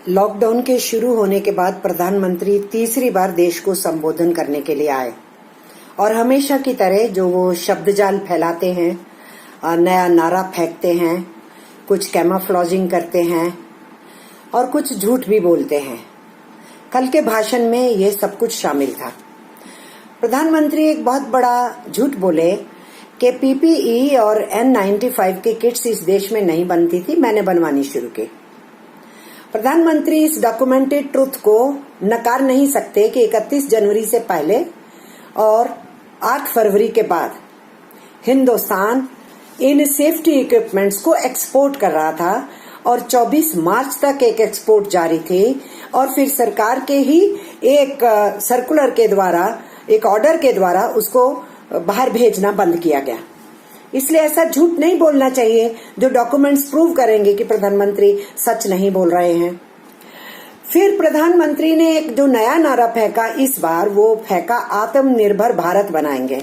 Lockdown के शुरू होने के बाद प्रधानमंत्री तीसरी बार देश को संबोधन करने के लिए आए और हमेशा की तरह जो वो शब्दजाल फैलाते हैं, नया नारा फेंकते हैं, कुछ कैमोफ्लेजिंग करते हैं और कुछ झूठ भी बोलते हैं। कल के भाषण में ये सब कुछ शामिल था। प्रधानमंत्री एक बहुत बड़ा झूठ बोले कि पीपीई और N95 की किट्स इस देश में नहीं बनती थी, मैंने बनवानी शुरू की। प्रधानमंत्री इस डॉक्यूमेंटेड ट्रुथ को नकार नहीं सकते कि 31 जनवरी से पहले और 8 फरवरी के बाद हिंदुस्तान इन सेफ्टी इक्विपमेंट्स को एक्सपोर्ट कर रहा था और 24 मार्च तक एक एक्सपोर्ट जारी थी और फिर सरकार के ही एक सर्कुलर के द्वारा, एक ऑर्डर के द्वारा उसको बाहर भेजना बंद किया गया। इसलिए ऐसा झूठ नहीं बोलना चाहिए जो डॉक्यूमेंट्स प्रूव करेंगे कि प्रधानमंत्री सच नहीं बोल रहे हैं। फिर प्रधानमंत्री ने एक जो नया नारा फेंका, इस बार वो फेंका आत्मनिर्भर भारत बनाएंगे।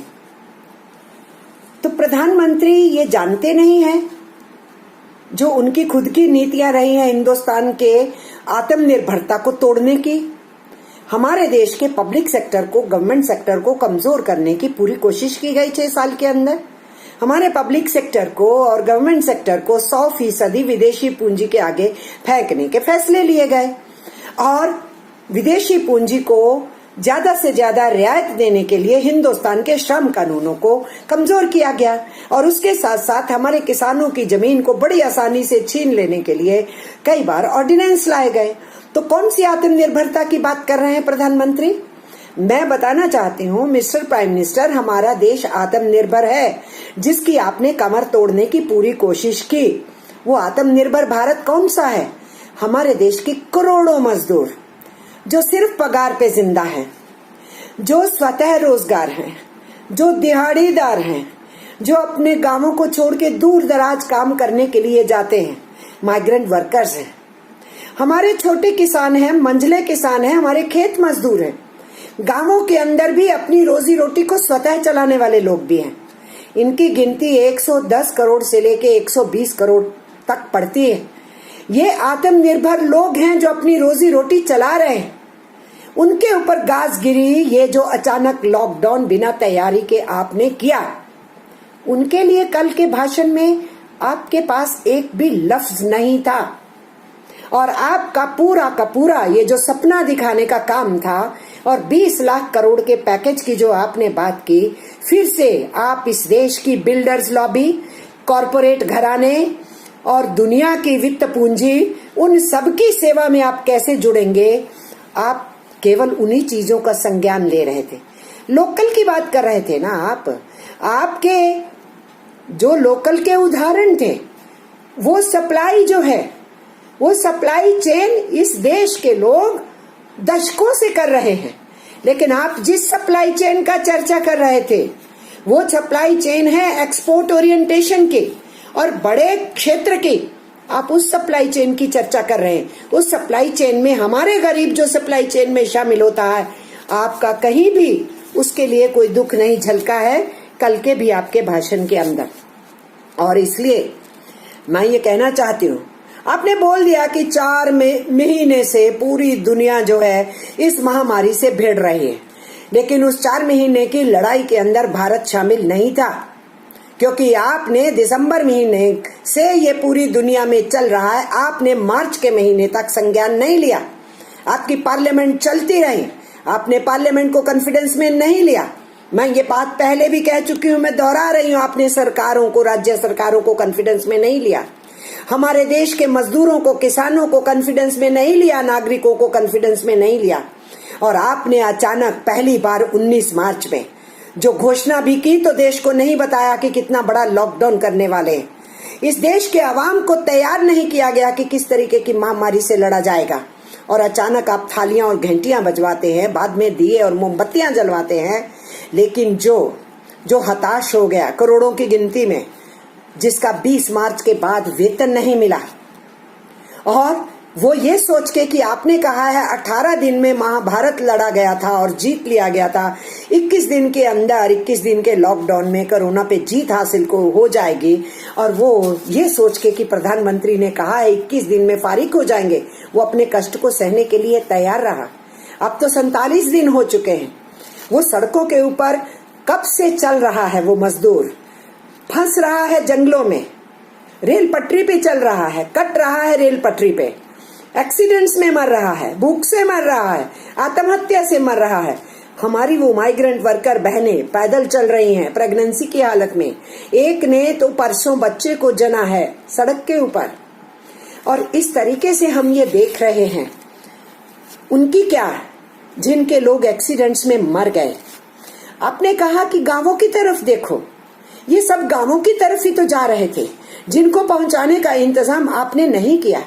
तो प्रधानमंत्री ये जानते नहीं है जो उनकी खुद की नीतियां रही हैं हिंदुस्तान के आत्मनिर्भरता को तोड़ने की। हमारे देश के पब्लिक सेक्टर को, गवर्नमेंट सेक्टर को कमजोर करने की पूरी कोशिश की गई 6 साल के अंदर। हमारे पब्लिक सेक्टर को और गवर्नमेंट सेक्टर को 100% विदेशी पूंजी के आगे फेंकने के फैसले लिए गए और विदेशी पूंजी को ज्यादा से ज्यादा रियायत देने के लिए हिंदुस्तान के श्रम कानूनों को कमजोर किया गया और उसके साथ साथ हमारे किसानों की जमीन को बड़ी आसानी से छीन लेने के लिए कई बार ऑर्डिनेंस लाए गए। तो कौन सी आत्मनिर्भरता की बात कर रहे हैं प्रधानमंत्री? मैं बताना चाहती हूँ मिस्टर प्राइम मिनिस्टर, हमारा देश आत्मनिर्भर है जिसकी आपने कमर तोड़ने की पूरी कोशिश की। वो आत्मनिर्भर भारत कौन सा है? हमारे देश के करोड़ों मजदूर जो सिर्फ पगार पे जिंदा हैं, जो स्वतः रोजगार हैं, जो दिहाड़ीदार हैं, जो अपने गांवों को छोड़ के दूर दराज काम करने के लिए जाते हैं, माइग्रेंट वर्कर्स हैं। हमारे छोटे किसान हैं, मंझले किसान हैं, हमारे खेत मजदूर हैं। गांवों के अंदर भी अपनी रोजी रोटी को स्वतः चलाने वाले लोग भी हैं। इनकी गिनती 110 करोड़ से लेके 120 करोड़ तक पड़ती है। ये आत्मनिर्भर लोग हैं जो अपनी रोजी रोटी चला रहे हैं। उनके ऊपर गाज गिरी ये जो अचानक लॉकडाउन बिना तैयारी के आपने किया, उनके लिए कल के भाषण में आपके पास एक भी लफ्ज नहीं था और आपका पूरा का पूरा ये जो सपना दिखाने का काम था और 20 लाख करोड़ के पैकेज की जो आपने बात की, फिर से आप इस देश की बिल्डर्स लॉबी, कॉरपोरेट घराने और दुनिया की वित्त पूंजी, उन सबकी सेवा में आप कैसे जुड़ेंगे? आप केवल उन्हीं चीजों का संज्ञान ले रहे थे। लोकल की बात कर रहे थे ना आप। आपके जो लोकल के उदाहरण थे, वो सप्लाई जो है, वो सप्लाई चेन इस देश के लोग दशकों से कर रहे हैं। लेकिन आप जिस सप्लाई चेन का चर्चा कर रहे थे, वो सप्लाई चेन है एक्सपोर्ट ओरिएंटेशन की और बड़े क्षेत्र की। आप उस सप्लाई चेन की चर्चा कर रहे हैं। उस सप्लाई चेन में हमारे गरीब जो सप्लाई चेन में शामिल होता है, आपका कहीं भी उसके लिए कोई दुख नहीं झलका है कल के भी आपके भाषण के अंदर। और इसलिए मैं ये कहना चाहती हूँ, आपने बोल दिया कि 4 महीने से पूरी दुनिया जो है इस महामारी से भिड़ रही है, लेकिन उस 4 महीने की लड़ाई के अंदर भारत शामिल नहीं था, क्योंकि आपने दिसंबर महीने से ये पूरी दुनिया में चल रहा है, आपने मार्च के महीने तक संज्ञान नहीं लिया। आपकी पार्लियामेंट चलती रही, आपने पार्लियामेंट को कॉन्फिडेंस में नहीं लिया। मैं ये बात पहले भी कह चुकी हूँ, मैं दोहरा रही हूँ, आपने सरकारों को, राज्य सरकारों को कॉन्फिडेंस में नहीं लिया। हमारे देश के मजदूरों को, किसानों को कॉन्फिडेंस में नहीं लिया, नागरिकों को कॉन्फिडेंस में नहीं लिया। और आपने अचानक पहली बार 19 मार्च में जो घोषणा भी की तो देश को नहीं बताया कि कितना बड़ा लॉकडाउन करने वाले हैं। इस देश के आवाम को तैयार नहीं किया गया कि किस तरीके की महामारी से लड़ा जाएगा। और अचानक आप थालियां और घंटियां बजवाते हैं, बाद में दिए और मोमबत्तियां जलवाते हैं। लेकिन जो हताश हो गया करोड़ों की गिनती में, जिसका 20 मार्च के बाद वेतन नहीं मिला, और वो ये सोच के कि आपने कहा है 18 दिन में महाभारत लड़ा गया था और जीत लिया गया था, 21 दिन के अंदर, 21 दिन के लॉकडाउन में कोरोना पे जीत हासिल को हो जाएगी, और वो ये सोच के कि प्रधानमंत्री ने कहा है 21 दिन में फारिग हो जाएंगे, वो अपने कष्ट को सहने के लिए तैयार रहा। अब तो 47 दिन हो चुके हैं। वो सड़कों के ऊपर कब से चल रहा है, वो मजदूर फंस रहा है जंगलों में, रेल पटरी पे चल रहा है, कट रहा है रेल पटरी पे, एक्सीडेंट्स में मर रहा है, भूख से मर रहा है, आत्महत्या से मर रहा है। हमारी वो माइग्रेंट वर्कर बहनें पैदल चल रही हैं प्रेगनेंसी की हालत में। एक ने तो परसों बच्चे को जना है सड़क के ऊपर। और इस तरीके से हम ये देख रहे हैं। उनकी क्या, जिनके लोग एक्सीडेंट्स में मर गए। आपने कहा कि गांवों की तरफ देखो, ये सब गांवों की तरफ ही तो जा रहे थे, जिनको पहुंचाने का इंतजाम आपने नहीं किया।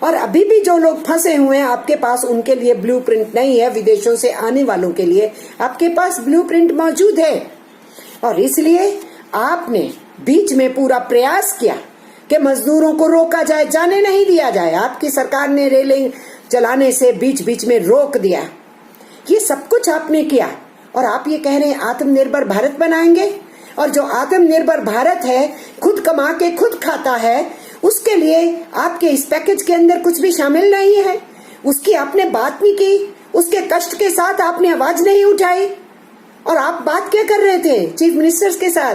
और अभी भी जो लोग फंसे हुए हैं आपके पास, उनके लिए ब्लूप्रिंट नहीं है। विदेशों से आने वालों के लिए आपके पास ब्लूप्रिंट मौजूद है। और इसलिए आपने बीच में पूरा प्रयास किया कि मजदूरों को रोका जाए, जाने नहीं दिया जाए। आपकी सरकार ने रेलिंग चलाने से बीच बीच में रोक दिया। ये सब कुछ आपने किया और आप ये कह रहे हैं आत्मनिर्भर भारत बनाएंगे। और जो आत्मनिर्भर भारत है, खुद कमा के खुद खाता है, उसके लिए आपके इस पैकेज के अंदर कुछ भी शामिल नहीं है। उसकी आपने बात नहीं की, उसके कष्ट के साथ आपने आवाज नहीं उठाई। और आप बात क्या कर रहे थे चीफ मिनिस्टर्स के साथ?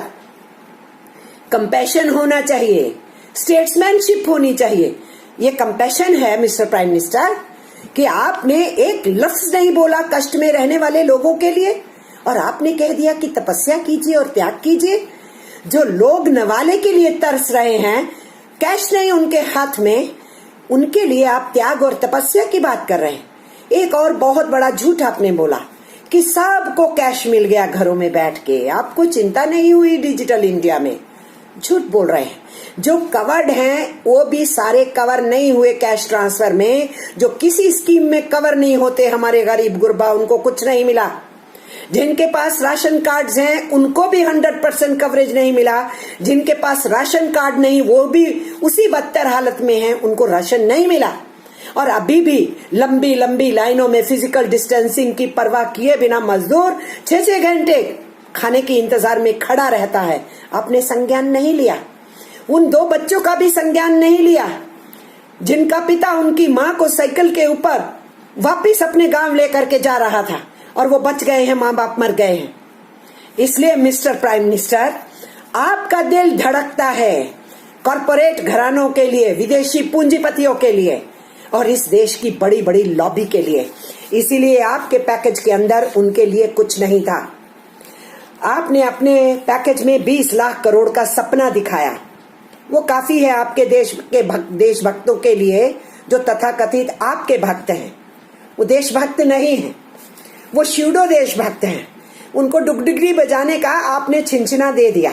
कंपैशन होना चाहिए, स्टेट्समैनशिप होनी चाहिए। ये कंपैशन है मिस्टर प्राइम मिनिस्टर कि आपने एक लफ्ज नहीं बोला कष्ट में रहने वाले लोगों के लिए, और आपने कह दिया कि तपस्या कीजिए और त्याग कीजिए। जो लोग नवाले के लिए तरस रहे हैं, कैश नहीं उनके हाथ में, उनके लिए आप त्याग और तपस्या की बात कर रहे हैं। एक और बहुत बड़ा झूठ आपने बोला कि सबको कैश मिल गया घरों में बैठ के, आपको चिंता नहीं हुई डिजिटल इंडिया में। झूठ बोल रहे हैं। जो कवर्ड हैं वो भी सारे कवर नहीं हुए कैश ट्रांसफर में। जो किसी स्कीम में कवर नहीं होते, हमारे गरीब गुरबा, उनको कुछ नहीं मिला। जिनके पास राशन कार्ड्स हैं उनको भी 100% कवरेज नहीं मिला। जिनके पास राशन कार्ड नहीं, वो भी उसी बदतर हालत में हैं, उनको राशन नहीं मिला। और अभी भी लंबी लंबी लाइनों में फिजिकल डिस्टेंसिंग की परवाह किए बिना मजदूर 6-6 घंटे खाने के इंतजार में खड़ा रहता है। आपने संज्ञान नहीं लिया। उन 2 बच्चों का भी संज्ञान नहीं लिया, जिनका पिता उनकी माँ को साइकिल के ऊपर वापिस अपने गांव लेकर के जा रहा था और वो बच गए हैं, माँ बाप मर गए हैं। इसलिए मिस्टर प्राइम मिनिस्टर, आपका दिल धड़कता है कॉरपोरेट घरानों के लिए, विदेशी पूंजीपतियों के लिए और इस देश की बड़ी बड़ी लॉबी के लिए। इसीलिए आपके पैकेज के अंदर उनके लिए कुछ नहीं था। आपने अपने पैकेज में 20 लाख करोड़ का सपना दिखाया। वो काफी है आपके देशभक्तों के लिए, जो तथाकथित आपके भक्त हैं। वो देशभक्त नहीं है, वो श्यूडो देशभक्त हैं। उनको डुगडुगी बजाने का आपने छिंछना दे दिया।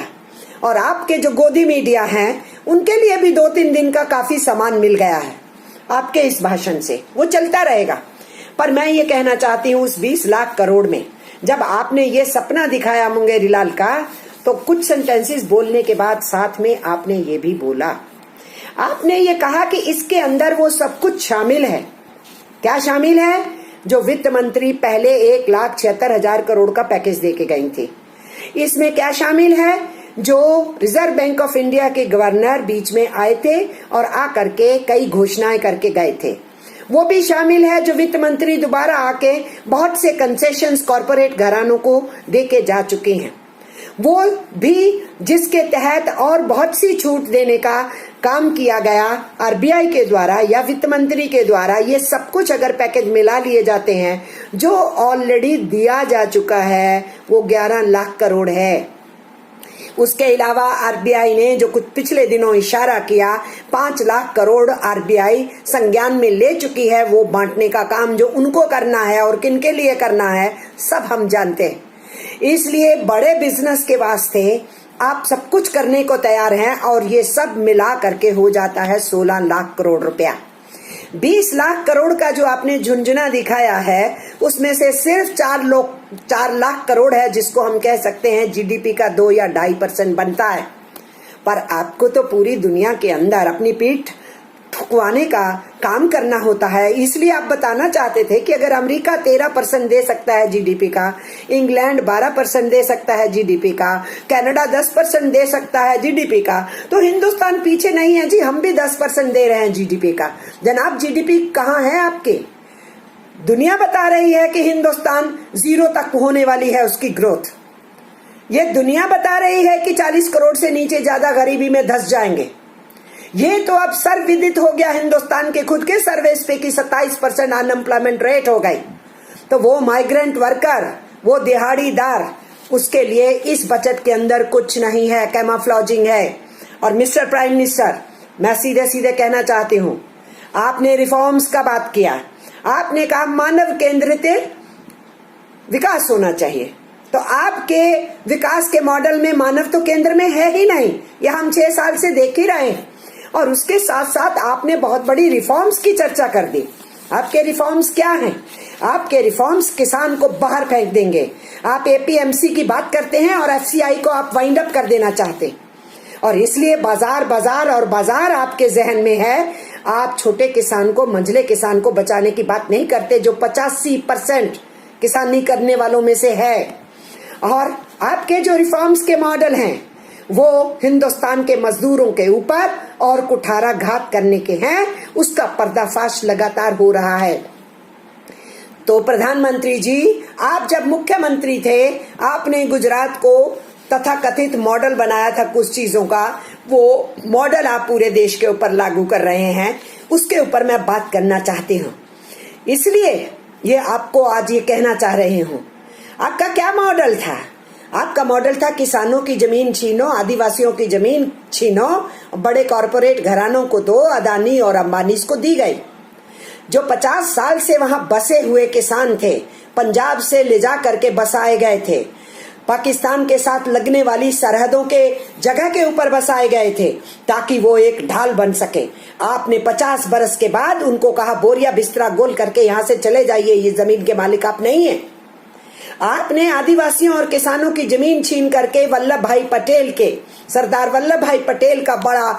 और आपके जो गोदी मीडिया हैं, उनके लिए भी 2-3 दिन का काफी सामान मिल गया है आपके इस भाषण से। वो चलता रहेगा। पर मैं ये कहना चाहती हूँ, उस 20 लाख करोड़ में जब आपने ये सपना दिखाया मुंगेरी लाल का, तो कुछ सेंटेंसेस बोलने के बाद साथ में आपने ये भी बोला, आपने ये कहा कि इसके अंदर वो सब कुछ शामिल है। क्या शामिल है? जो वित्त मंत्री पहले 1,76,000 करोड़ का पैकेज देके गई थी। इसमें क्या शामिल है? जो रिजर्व बैंक ऑफ इंडिया के गवर्नर बीच में आए थे और आकर के कई घोषणाएं करके गए थे, वो भी शामिल है। जो वित्त मंत्री दोबारा आके बहुत से कंसेशंस कॉर्पोरेट घरानों को देके जा चुके हैं, वो भी, जिसके तहत और बहुत सी छूट देने का काम किया गया आरबीआई के द्वारा या वित्त मंत्री के द्वारा। ये सब कुछ अगर पैकेज मिला लिए जाते हैं, जो ऑलरेडी दिया जा चुका है, वो 11 लाख करोड़ है। उसके अलावा आरबीआई ने जो कुछ पिछले दिनों इशारा किया, 5 लाख करोड़ आरबीआई संज्ञान में ले चुकी है। वो बांटने का काम जो उनको करना है और किनके लिए करना है, सब हम जानते हैं। इसलिए बड़े बिजनेस के वास्ते आप सब कुछ करने को तैयार हैं और ये सब मिला करके हो जाता है 16 लाख करोड़ रुपया। 20 लाख करोड़ का जो आपने झुंझुना दिखाया है, उसमें से सिर्फ 4 लाख करोड़ है, जिसको हम कह सकते हैं जीडीपी का 2 या 2.5% बनता है। पर आपको तो पूरी दुनिया के अंदर अपनी पीठ चुकवाने का काम करना होता है। इसलिए आप बताना चाहते थे कि अगर अमेरिका 13% दे सकता है जीडीपी का, इंग्लैंड 12% दे सकता है जीडीपी का, कनाडा 10% दे सकता है जीडीपी का, तो हिंदुस्तान पीछे नहीं है जी, हम भी 10% दे रहे हैं जीडीपी का। जनाब, जीडीपी कहाँ है आपके? दुनिया बता रही है कि हिंदुस्तान 0 तक होने वाली है उसकी ग्रोथ। ये दुनिया बता रही है कि 40 करोड़ से नीचे ज्यादा गरीबी में धंस जाएंगे। ये तो अब सर्वविदित हो गया हिंदुस्तान के खुद के सर्वेस पे कि 27% अनएम्प्लॉयमेंट रेट हो गई। तो वो माइग्रेंट वर्कर, वो दिहाड़ीदार, उसके लिए इस बजट के अंदर कुछ नहीं है, कैमोफ्लेजिंग है। और मिस्टर प्राइम मिनिस्टर, मैं सीधे सीधे कहना चाहती हूँ, आपने रिफॉर्म्स का बात किया, आपने कहा मानव केंद्रित विकास होना चाहिए। तो आपके विकास के मॉडल में मानव तो केंद्र में है ही नहीं, यह हम 6 साल से देख ही रहे हैं। और उसके साथ साथ आपने बहुत बड़ी रिफॉर्म्स की चर्चा कर दी। आपके रिफॉर्म्स क्या हैं? आपके रिफॉर्म्स किसान को बाहर फेंक देंगे। आप एपीएमसी की बात करते हैं और एफसीआई को आप वाइंड अप कर देना चाहते हैं। और इसलिए बाजार बाजार और बाजार आपके जहन में है। आप छोटे किसान को, मंझले किसान को बचाने की बात नहीं करते, जो 85% किसानी करने वालों में से है। और आपके जो रिफॉर्म्स के मॉडल हैं वो हिंदुस्तान के मजदूरों के ऊपर और कुठाराघात करने के हैं। उसका पर्दाफाश लगातार हो रहा है। तो प्रधानमंत्री जी, आप जब मुख्यमंत्री थे, आपने गुजरात को तथाकथित मॉडल बनाया था कुछ चीजों का। वो मॉडल आप पूरे देश के ऊपर लागू कर रहे हैं, उसके ऊपर मैं बात करना चाहती हूँ। इसलिए ये आपको आज ये कहना चाह रही हूँ, आपका क्या मॉडल था? आपका मॉडल था किसानों की जमीन छीनो, आदिवासियों की जमीन छीनो, बड़े कॉरपोरेट घरानों को दो, अदानी और अंबानी को दी गई। जो 50 साल से वहां बसे हुए किसान थे, पंजाब से ले जा करके बसाए गए थे, पाकिस्तान के साथ लगने वाली सरहदों के जगह के ऊपर बसाए गए थे ताकि वो एक ढाल बन सके। आपने 50 बरस के बाद उनको कहा बोरिया बिस्तरा गोल करके यहाँ से चले जाइए, ये जमीन के मालिक आप नहीं है। आपने आदिवासियों और किसानों की जमीन छीन करके वल्लभ भाई पटेल के, सरदार वल्लभ भाई पटेल का बड़ा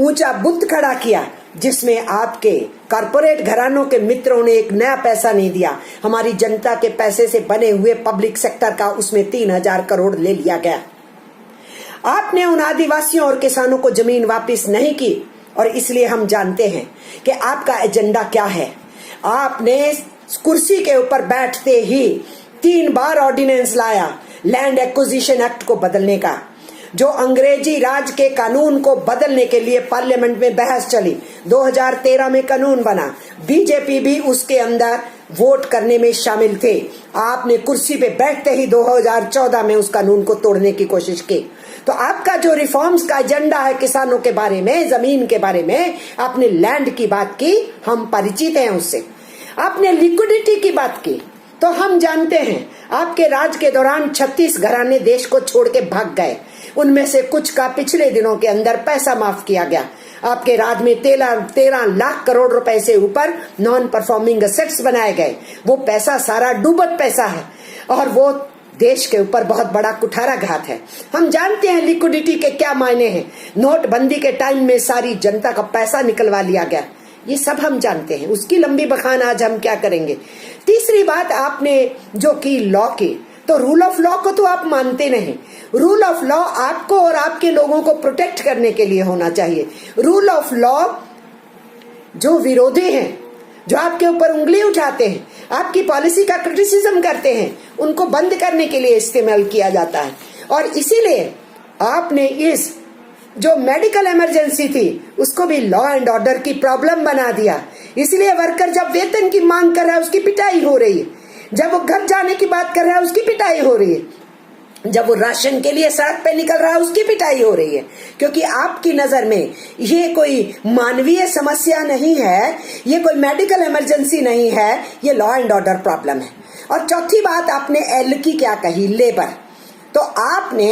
ऊंचा बुत खड़ा किया, जिसमें आपके कॉरपोरेट घरानों के मित्रों ने एक नया पैसा नहीं दिया। हमारी जनता के पैसे से बने हुए पब्लिक सेक्टर का उसमें 3000 करोड़ ले लिया गया। आपने उन आदिवासियों और किसानों को जमीन वापस नहीं की। और इसलिए हम जानते हैं कि आपका एजेंडा क्या है। आपने कुर्सी के ऊपर बैठते ही 3 बार ऑर्डिनेंस लाया लैंड एक्विजिशन एक्ट को बदलने का, जो अंग्रेजी राज के कानून को बदलने के लिए पार्लियामेंट में बहस चली। 2013 में कानून बना, बीजेपी भी उसके अंदर वोट करने में शामिल थे। आपने कुर्सी पे बैठते ही 2014 में उस कानून को तोड़ने की कोशिश की। तो आपका जो रिफॉर्म्स का एजेंडा है किसानों के बारे में, जमीन के बारे में, आपने लैंड की बात की, हम परिचित हैं उससे। आपने लिक्विडिटी की बात की, तो हम जानते हैं आपके राज के दौरान 36 घराने देश को छोड़ के भाग गए। उनमें से कुछ का पिछले दिनों के अंदर पैसा माफ किया गया। आपके राज में 13 लाख करोड़ रुपए से ऊपर नॉन परफॉर्मिंग एसेट्स बनाए गए। वो पैसा सारा डूबत पैसा है और वो देश के ऊपर बहुत बड़ा कुठाराघात है। हम जानते हैं लिक्विडिटी के क्या मायने हैं। नोटबंदी के टाइम में सारी जनता का पैसा निकलवा लिया गया, ये सब हम जानते हैं। उसकी लंबी बखान आज हम क्या करेंगे। तीसरी बात आपने जो की लॉ की, तो रूल ऑफ लॉ को तो आप मानते नहीं। रूल ऑफ लॉ आपको और आपके लोगों को प्रोटेक्ट करने के लिए होना चाहिए। रूल ऑफ लॉ जो विरोधी हैं, जो आपके ऊपर उंगली उठाते हैं, आपकी पॉलिसी का क्रिटिसिज्म करते हैं, उनको बंद करने के लिए इस्तेमाल किया जाता है। और इसीलिए आपने इस जो मेडिकल इमरजेंसी थी उसको भी लॉ एंड ऑर्डर की प्रॉब्लम बना दिया। इसलिए वर्कर जब वेतन की मांग कर रहा है उसकी पिटाई हो रही है, जब वो घर जाने की बात कर रहा है उसकी पिटाई हो रही है, जब वो राशन के लिए सड़क पे निकल रहा है उसकी पिटाई हो रही है। क्योंकि आपकी नजर में ये कोई मानवीय समस्या नहीं है, ये कोई मेडिकल इमरजेंसी नहीं है, ये लॉ एंड ऑर्डर प्रॉब्लम है। और चौथी बात आपने एल की क्या कही, लेबर। तो आपने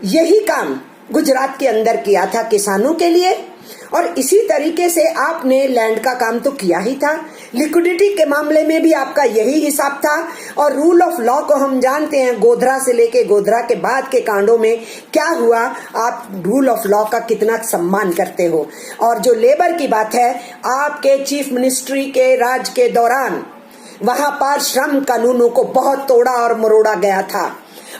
यही काम गुजरात के अंदर किया था किसानों के लिए, और इसी तरीके से आपने लैंड का काम तो किया ही था। लिक्विडिटी के मामले में भी आपका यही हिसाब था। और रूल ऑफ लॉ को हम जानते हैं, गोधरा से लेके गोधरा के बाद के कांडों में क्या हुआ, आप रूल ऑफ लॉ का कितना सम्मान करते हो। और जो लेबर की बात है, आपके चीफ मिनिस्ट्री के राज के दौरान वहां पर श्रम कानूनों को बहुत तोड़ा और मरोड़ा गया था।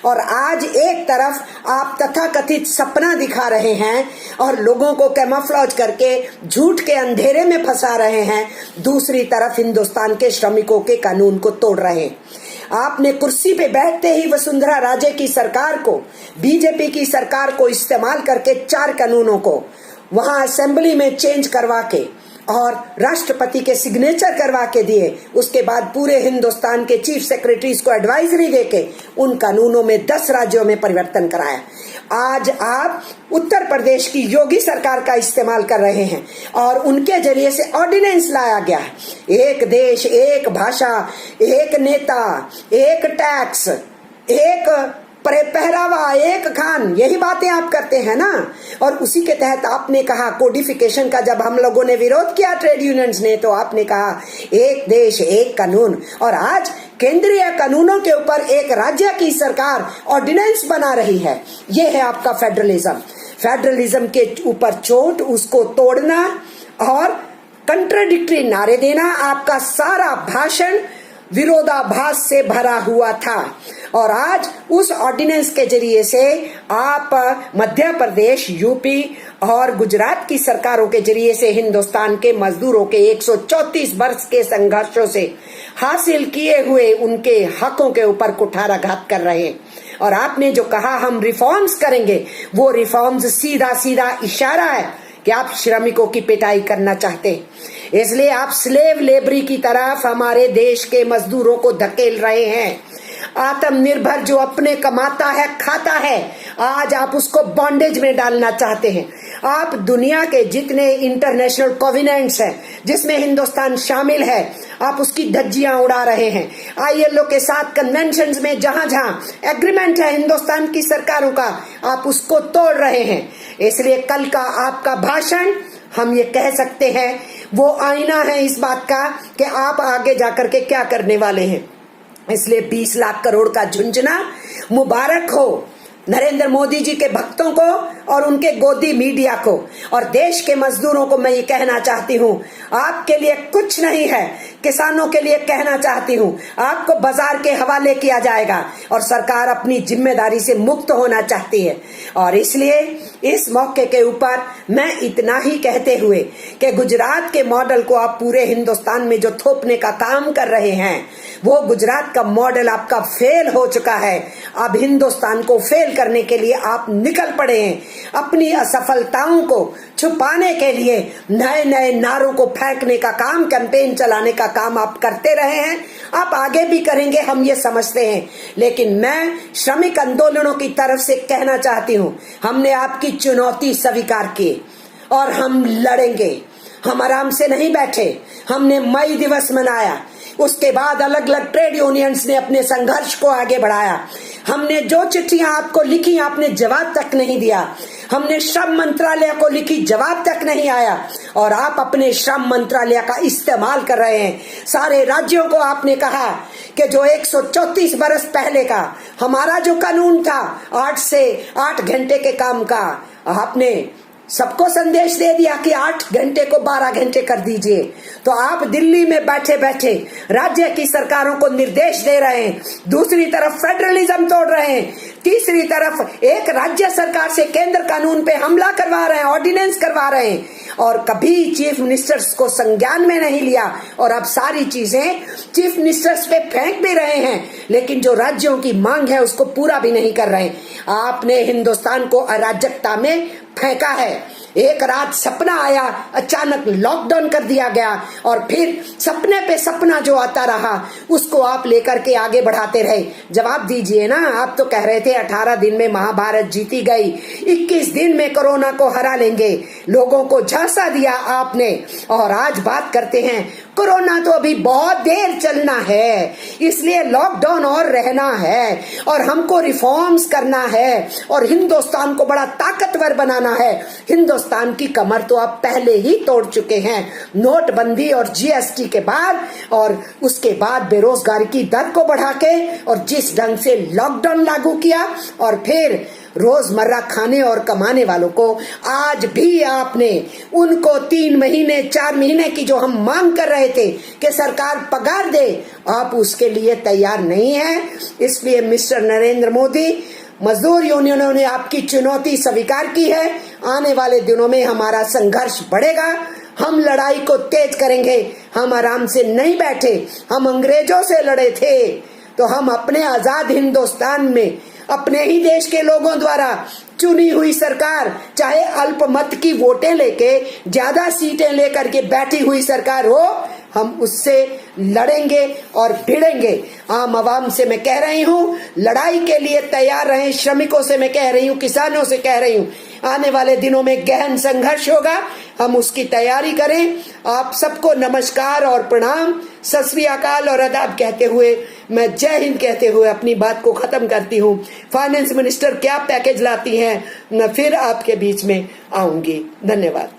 और आज एक तरफ आप तथाकथित सपना दिखा रहे हैं और लोगों को कैमोफ्लेज करके झूठ के अंधेरे में फंसा रहे हैं, दूसरी तरफ हिंदुस्तान के श्रमिकों के कानून को तोड़ रहे हैं। आपने कुर्सी पे बैठते ही वसुंधरा राजे की सरकार को, बीजेपी की सरकार को इस्तेमाल करके 4 कानूनों को वहां असेंबली में चेंज करवा के और राष्ट्रपति के सिग्नेचर करवा के दिए। उसके बाद पूरे हिंदुस्तान के चीफ सेक्रेटरीज को एडवाइजरी देके उन कानूनों में 10 राज्यों में परिवर्तन कराया। आज आप उत्तर प्रदेश की योगी सरकार का इस्तेमाल कर रहे हैं और उनके जरिए से ऑर्डिनेंस लाया गया है, एक देश, एक भाषा, एक नेता, एक टैक्स, एक पहरावा, एक खान, यही बातें आप करते हैं ना। और उसी के तहत आपने कहा कोडिफिकेशन का, जब हम लोगों ने विरोध किया ट्रेड यूनियंस ने, तो आपने कहा एक देश एक कानून। और आज केंद्रीय कानूनों के ऊपर एक राज्य की सरकार ऑर्डिनेंस बना रही है। ये है आपका फेडरलिज्म। फेडरलिज्म के ऊपर चोट, उसको तोड़ना और कंट्राडिक्टरी नारे देना, आपका सारा भाषण विरोधाभास से भरा हुआ था। और आज उस ऑर्डिनेंस के जरिए से आप मध्य प्रदेश, यूपी और गुजरात की सरकारों के जरिए से हिंदुस्तान के मजदूरों के 134 वर्ष के संघर्षों से हासिल किए हुए उनके हकों के ऊपर कुठाराघात कर रहे हैं। और आपने जो कहा हम रिफॉर्म्स करेंगे, वो रिफॉर्म्स सीधा सीधा इशारा है कि आप श्रमिकों की पिटाई करना चाहते हैं। इसलिए आप स्लेव लेबरी की तरफ हमारे देश के मजदूरों को धकेल रहे हैं। आत्मनिर्भर जो अपने कमाता है, खाता है, आज आप उसको बॉन्डेज में डालना चाहते हैं। आप दुनिया के जितने इंटरनेशनल कोवेनेंट्स हैं जिसमें हिंदुस्तान शामिल है, आप उसकी धज्जियां उड़ा रहे हैं। ILO के साथ कन्वेंशंस में जहां जहां एग्रीमेंट है हिंदुस्तान की सरकारों का, आप उसको तोड़ रहे हैं। इसलिए कल का आपका भाषण, हम ये कह सकते हैं, वो आईना है इस बात का कि आप आगे जाकर के क्या करने वाले हैं। इसलिए 20 लाख करोड़ का झुंझुना मुबारक हो नरेंद्र मोदी जी के भक्तों को और उनके गोदी मीडिया को। और देश के मजदूरों को मैं ये कहना चाहती हूँ, आपके लिए कुछ नहीं है। किसानों के लिए कहना चाहती हूँ, आपको बाजार के हवाले किया जाएगा और सरकार अपनी जिम्मेदारी से मुक्त होना चाहती है। और इसलिए इस मौके के ऊपर मैं इतना ही कहते हुए कि गुजरात के मॉडल को आप पूरे हिंदुस्तान में जो थोपने का काम कर रहे हैं, वो गुजरात का मॉडल आपका फेल हो चुका है। अब हिंदुस्तान को फेल करने के लिए आप निकल पड़े हैं। अपनी असफलताओं को छुपाने के लिए नए नए नारों को फेंकने का काम, कैंपेन चलाने का काम आप करते रहे हैं। आप आगे भी करेंगे, हम ये समझते हैं। लेकिन मैं श्रमिक आंदोलनों की तरफ से कहना चाहती हूँ, हमने आपकी चुनौती स्वीकार की और हम लड़ेंगे। हम आराम से नहीं बैठे। हमने मई दिवस मनाया, उसके बाद अलग अलग ट्रेड यूनियंस ने अपने संघर्ष को आगे बढ़ाया। हमने जो चिट्ठियां आपको लिखी, आपने जवाब तक नहीं दिया। हमने श्रम मंत्रालय को लिखी, जवाब तक नहीं आया। और आप अपने श्रम मंत्रालय का इस्तेमाल कर रहे हैं। सारे राज्यों को आपने कहा कि जो 134 बरस पहले का हमारा जो कानून था 8 से 8 घंटे के काम का, आपने सबको संदेश दे दिया कि 8 घंटे को 12 घंटे कर दीजिए। तो आप दिल्ली में बैठे बैठे राज्य की सरकारों को निर्देश दे रहे हैं, दूसरी तरफ फेडरलिज्म तोड़ रहे हैं, तीसरी तरफ एक राज्य सरकार से केंद्र कानून पे हमला करवा रहे हैं, ऑर्डिनेंस करवा रहे हैं। और कभी चीफ मिनिस्टर्स को संज्ञान में नहीं लिया और अब सारी चीजें चीफ मिनिस्टर्स पे फेंक भी रहे हैं, लेकिन जो राज्यों की मांग है उसको पूरा भी नहीं कर रहे। आपने हिंदुस्तान को अराजकता में फेंका है। एक रात सपना आया, अचानक लॉकडाउन कर दिया गया और फिर सपने पे सपना जो आता रहा उसको आप लेकर के आगे बढ़ाते रहे। जवाब दीजिए ना। आप तो कह रहे थे 18 दिन में महाभारत जीती गई, 21 दिन में कोरोना को हरा लेंगे। लोगों को झांसा दिया आपने और आज बात करते हैं कोरोना तो अभी बहुत देर चलना है, इसलिए लॉकडाउन और रहना है और हमको रिफॉर्म्स करना है और हिंदुस्तान को बड़ा ताकतवर बनाना है। हिंदुस्तान हिंदुस्तान की कमर तो आप पहले ही तोड़ चुके हैं, नोटबंदी और जीएसटी के बाद, और उसके बाद बेरोजगारी की दर को बढ़ा के, और जिस ढंग से लॉकडाउन लागू किया, और फिर रोजमर्रा खाने और कमाने वालों को आज भी आपने उनको 3 महीने 4 महीने की जो हम मांग कर रहे थे कि सरकार पगार दे, आप उसके लिए तैयार नहीं है। इसलिए मिस्टर नरेंद्र मोदी, मजदूर यूनियनों ने आपकी चुनौती स्वीकार की है। आने वाले दिनों में हमारा संघर्ष बढ़ेगा, हम लड़ाई को तेज करेंगे। हम आराम से नहीं बैठे, हम अंग्रेजों से लड़े थे तो हम अपने आजाद हिंदुस्तान में अपने ही देश के लोगों द्वारा चुनी हुई सरकार, चाहे अल्पमत की वोटें लेके ज्यादा सीटें लेकर के बैठी हुई सरकार हो, हम उससे लड़ेंगे और भिड़ेंगे। आम आवाम से मैं कह रही हूँ, लड़ाई के लिए तैयार रहें। श्रमिकों से मैं कह रही हूँ, किसानों से कह रही हूँ, आने वाले दिनों में गहन संघर्ष होगा, हम उसकी तैयारी करें। आप सबको नमस्कार और प्रणाम, सत श्री अकाल और आदाब कहते हुए मैं जय हिंद कहते हुए अपनी बात को खत्म करती हूँ। फाइनेंस मिनिस्टर क्या पैकेज लाती हैं, मैं फिर आपके बीच में आऊंगी। धन्यवाद।